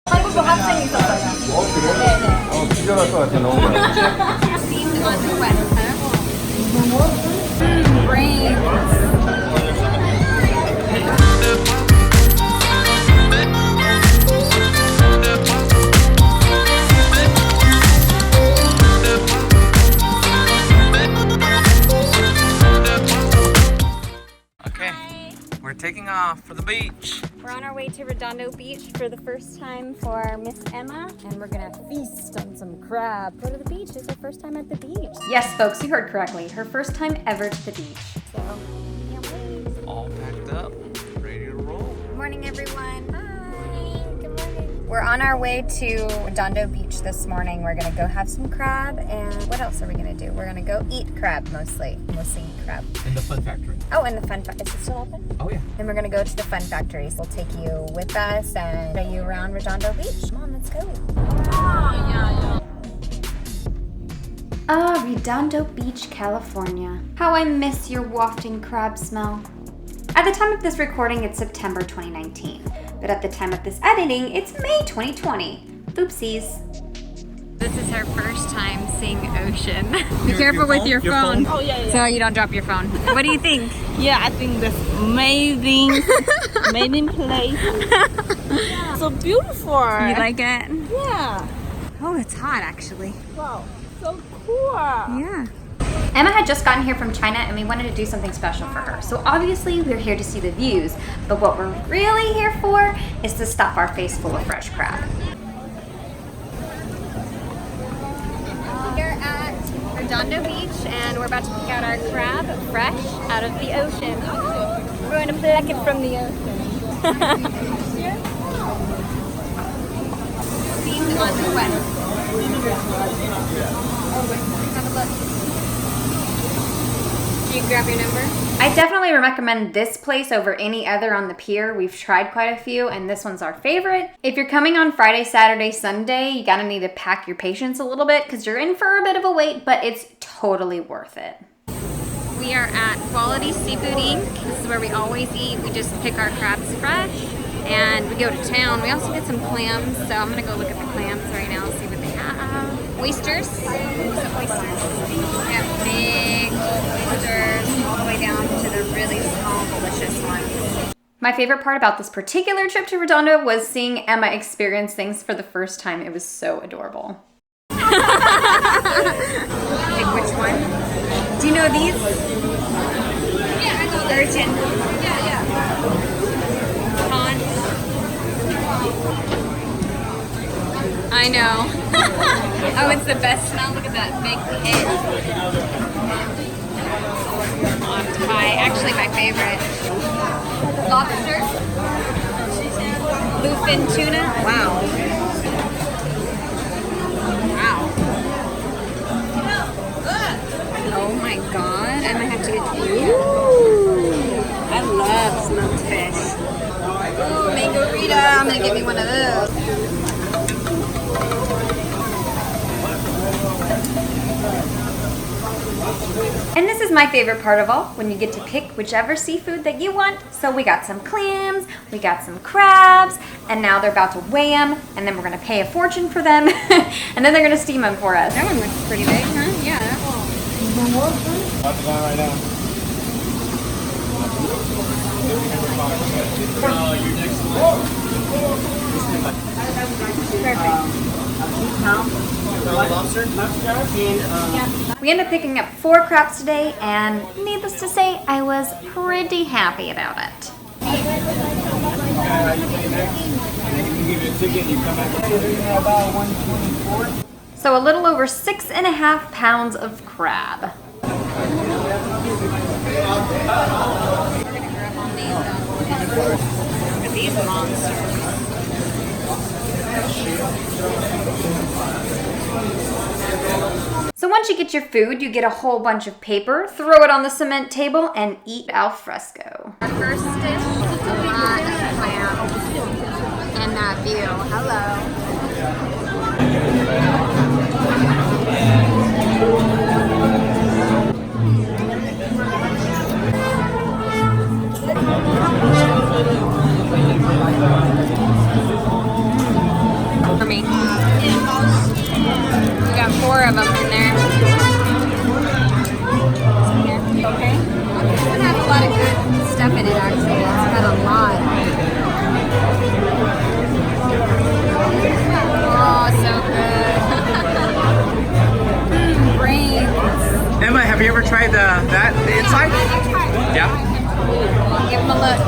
한국도 학생이 있었어요. 그래? 네네. 기절할 것 같아, 너무 많아. Steamed on wet. Brains. We're taking off for the beach. We're on our way to Redondo Beach for the first time for Miss Emma, and we're gonna feast on some crab. Go to the beach. It's her first time at the beach. Yes, folks, you heard correctly. Her first time ever to the beach. So, can't wait. All packed up, ready to roll. Good morning, everyone. Hi. Good morning. We're on our way to Redondo Beach this morning. We're gonna go have some crab, and what else are we gonna do? We're gonna go eat crab mostly. Mostly eat crab. In the fun factory. Oh, and the fun factory. Is it still open? Oh yeah. Then we're gonna go to the fun factory. So we'll take you with us and show you around Redondo Beach. Come on, let's go. Ah, Redondo Beach, California. How I miss your wafting crab smell. At the time of this recording, it's September 2019. But at the time of this editing, it's May 2020. Oopsies. This is her first time seeing ocean. Be careful with your phone. Oh, yeah. So you don't drop your phone. What do you think? Yeah, I think that's amazing. Amazing place. Yeah. So beautiful. You like it? Yeah. Oh, it's hot actually. Wow. So cool. Yeah. Emma had just gotten here from China and we wanted to do something special for her. So obviously we're here to see the views, but what we're really here for is to stuff our face full of fresh crab. We're at Redondo Beach and we're about to pick out our crab fresh out of the ocean. We're going to pluck it from the ocean. Steamed on wet. Have a look. Can you grab your number? I definitely recommend this place over any other on the pier. We've tried quite a few and this one's our favorite. If you're coming on Friday, Saturday, Sunday, you gotta need to pack your patience a little bit because you're in for a bit of a wait, but it's totally worth it. We are at Quality Seafood Inc. This is where we always eat. We just pick our crabs fresh and we go to town. We also get some clams, so I'm gonna go look at the clams right now, see what they have. Oysters. Some oysters. We have big oysters all the way down to the really small, delicious ones. My favorite part about this particular trip to Redondo was seeing Emma experience things for the first time. It was so adorable. Pick which one? Do you know these? Yeah, I know that. Urchin. Yeah. Pond. I know. Oh, it's the best smell. Look at that big head. Octopi, actually my favorite. Lobster. Bluefin tuna. Wow. Oh my god. I might have to get. Ooh. I love smoked fish. Ooh, mango Rita. I'm gonna give me one of those. And this is my favorite part of all, when you get to pick whichever seafood that you want. So we got some clams, we got some crabs, and now they're about to weigh them, and then we're gonna pay a fortune for them, and then they're gonna steam them for us. That one looks pretty big, huh? Yeah. We ended up picking up 4 crabs today, and needless to say, I was pretty happy about it. So a little over 6.5 pounds of crab. We're gonna grab on these. Look at these monsters. So once you get your food, you get a whole bunch of paper, throw it on the cement table, and eat al fresco. Our first dish, a lot of clams and that view. Hello. try the inside? Yeah. Give them a look.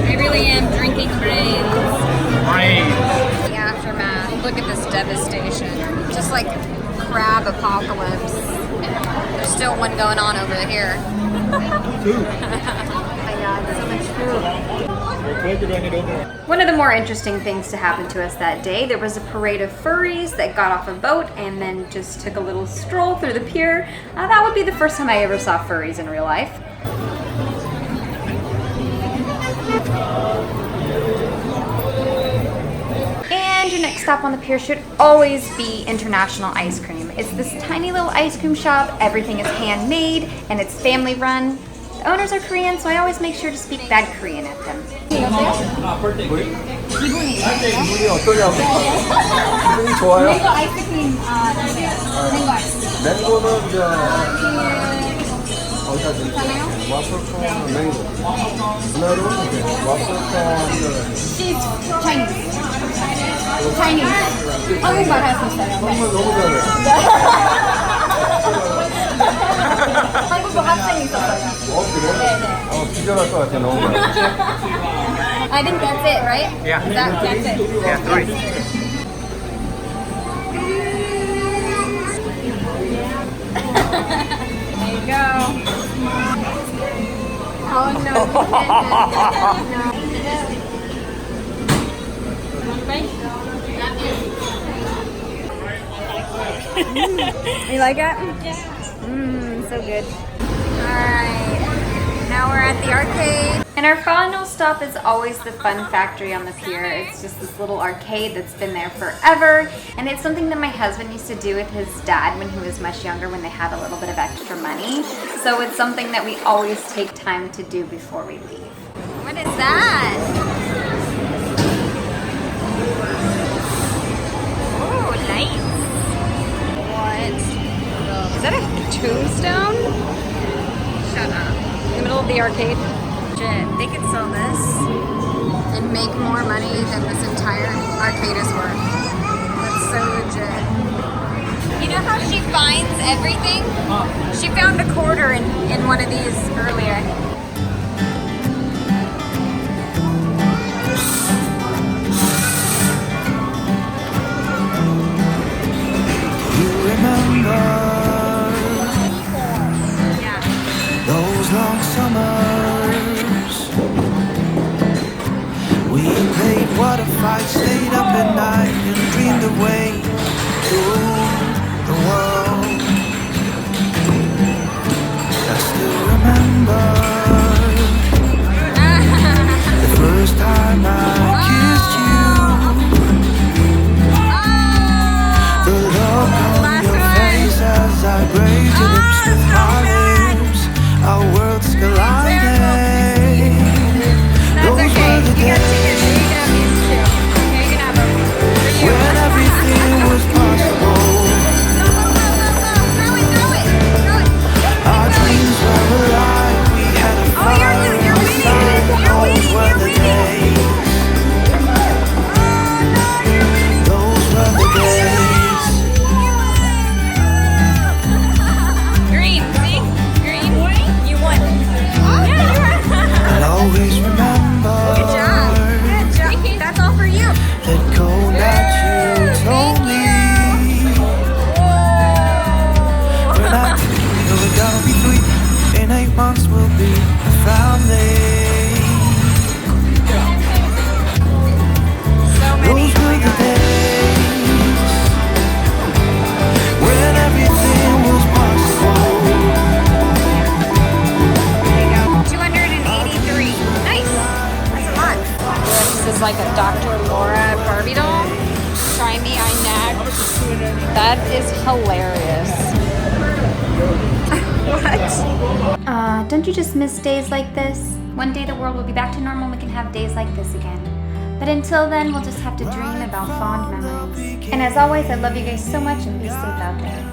I really am drinking brains. The aftermath. Look at this devastation. Just like crab apocalypse. There's still one going on over here. Oh my god, so much food. One of the more interesting things to happen to us that day, there was a parade of furries that got off a boat and then just took a little stroll through the pier. That would be the first time I ever saw furries in real life. And your next stop on the pier should always be International Ice Cream. It's this tiny little ice cream shop. Everything is handmade and it's family run. The owners are Korean, so I always make sure to speak bad Korean at them. 기분이 어떠냐고. 기분이 좋아요. 맹고 아이스크림, 맹고 아이스. 맹고는 어디다 드릴까요? 와플콘 맹고. 하나로 와플콘. She's Chinese. Chinese. 한국말 할 수 있어요. 정말 너무 잘해. 한국도 학생이 있었어요. 그래? 네네. 기절할 것 같아, 너무 잘해. I think that's it, right? Yeah. That's it. Yeah, 3. There you go. Oh no, you like it? So good. Alright, now we're at the arcade. And our final stop is always the Fun Factory on the pier. It's just this little arcade that's been there forever. And it's something that my husband used to do with his dad when he was much younger, when they had a little bit of extra money. So it's something that we always take time to do before we leave. What is that? Oh, nice. What? Is that a tombstone? Shut up. In the middle of the arcade? They could sell this and make more money than this entire arcade is worth. That's so legit. You know how she finds everything? She found a quarter in one of these earlier. Those long summers, we played water fights, stayed up at night and dreamed away to the world. I still remember the first time I kissed you. The look on your face as I grazed your lips with my lips. Our worlds collided. That's okay. You got to get these two. Okay, you can have them. When everything was possible, Throw it. our dreams were alive. We had a fire inside. Those were the days. Those were the days. Green, see? Green. You won. Yeah, you won. I'll always remember. Good job. That's all for you. That cold that you told me. When I tell you we're gonna be free, in 8 months we'll be a family. So many. Those were the days when everything was possible. There you go. 283. Nice. That's a lot. This is like a Dr. Laura Barbie doll. Try me, I nag. That is hilarious. What? Don't you just miss days like this? One day the world will be back to normal and we can have days like this again. But until then, we'll just have to dream about fond memories. And as always, I love you guys so much and be safe out there.